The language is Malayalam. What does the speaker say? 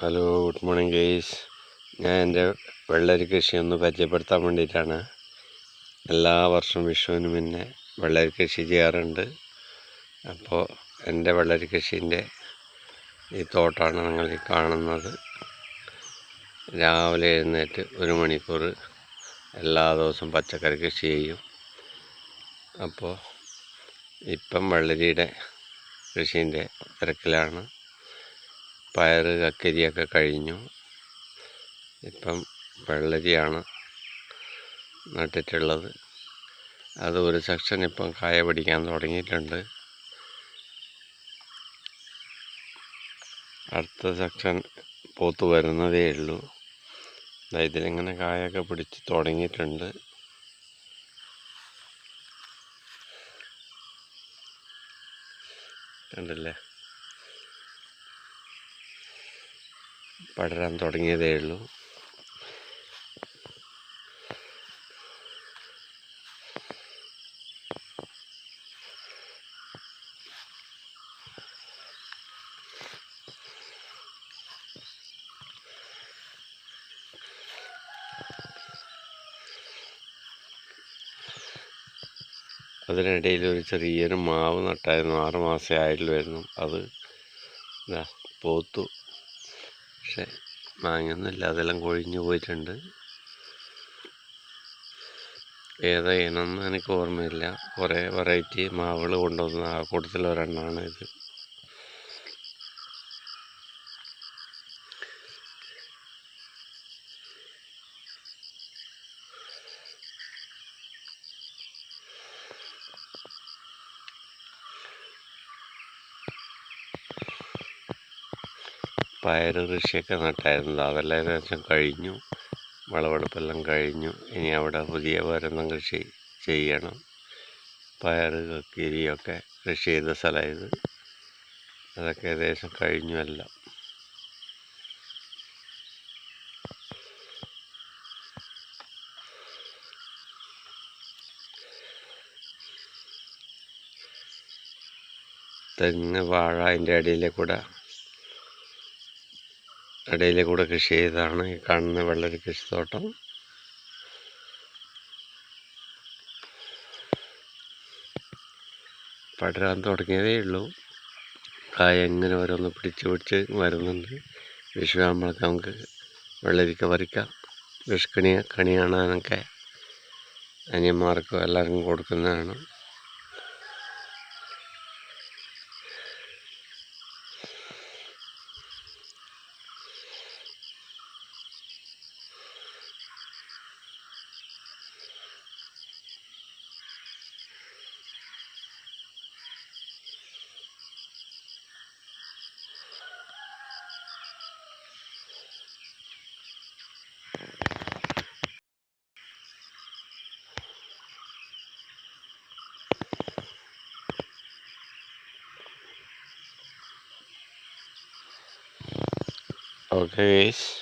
Hello, good morning guys. ഞാൻ എൻ്റെ വെള്ളരി കൃഷി ഒന്ന് പരിചയപ്പെടുത്താൻ വേണ്ടിയിട്ടാണ്. എല്ലാ വർഷവും വിഷുവിന് മുന്നേ വെള്ളരി കൃഷി ചെയ്യാറുണ്ട്. അപ്പോൾ എൻ്റെ വെള്ളരി കൃഷീൻ്റെ ഈ തോട്ടമാണ് നിങ്ങൾ ഈ കാണുന്നത്. രാവിലെ എഴുന്നേറ്റ് 1 മണിക്കൂർ എല്ലാ ദിവസവും പച്ചക്കറി കൃഷി ചെയ്യും. അപ്പോൾ ഇപ്പം വെള്ളരിയുടെ കൃഷീൻ്റെ തിരക്കിലാണ്. പയർ കക്കരിയൊക്കെ കഴിഞ്ഞു. ഇപ്പം വെള്ളരിയാണ് നട്ടിട്ടുള്ളത്. അത് ഒരു സെക്ഷൻ ഇപ്പം കായ പിടിക്കാൻ തുടങ്ങിയിട്ടുണ്ട്. അടുത്ത സെക്ഷൻ പൂത്ത് വരുന്നതേ ഉള്ളൂ. ഇതിലിങ്ങനെ കായൊക്കെ പിടിച്ച് തുടങ്ങിയിട്ടുണ്ട്. കണ്ടില്ലേ, പടരാൻ തുടങ്ങിയതേ ഉള്ളൂ. അതിനിടയിൽ ഒരു ചെറിയൊരു മാവ് നട്ടായിരുന്നു. 6 മാസമേ ആയിട്ടുള്ളായിരുന്നു. അത് പോത്തു, പക്ഷെ മാങ്ങയൊന്നുമില്ല, അതെല്ലാം കൊഴിഞ്ഞു പോയിട്ടുണ്ട്. ഏതാ ഇനമെന്ന് എനിക്ക് ഓർമ്മയില്ല. കുറേ വെറൈറ്റി മാവുകൾ കൊണ്ടുവന്ന ആ കൂട്ടത്തിൽ ഒരെണ്ണമാണ് ഇത്. പയർ കൃഷിയൊക്കെ നട്ടായിരുന്നു. അതെല്ലാം ഏകദേശം കഴിഞ്ഞു. വിളവെടുപ്പെല്ലാം കഴിഞ്ഞു. ഇനി അവിടെ പുതിയ വേറൊന്നും കൃഷി ചെയ്യണം. പയർ കക്കിരിയൊക്കെ കൃഷി ചെയ്ത സ്ഥലമായത്. അതൊക്കെ ഏകദേശം കഴിഞ്ഞു എല്ലാം. തെങ്ങ്, വാഴ അതിൻ്റെ ഇടയിലെ കൂടെ കൃഷി ചെയ്തതാണ് ഈ കാണുന്ന വെള്ളരി കൃഷിത്തോട്ടം. പടരാൻ തുടങ്ങിയതേ ഉള്ളൂ. കായ എങ്ങനെ ഓരോന്ന് പിടിച്ച് വരുന്നുണ്ട്. വിഷു ആകുമ്പോഴൊക്കെ നമുക്ക് വെള്ളരിക്ക പറിക്കാം. കണി കാണാനൊക്കെ അനിയന്മാർക്കും എല്ലാവർക്കും കൊടുക്കുന്നതാണ്. Okay guys.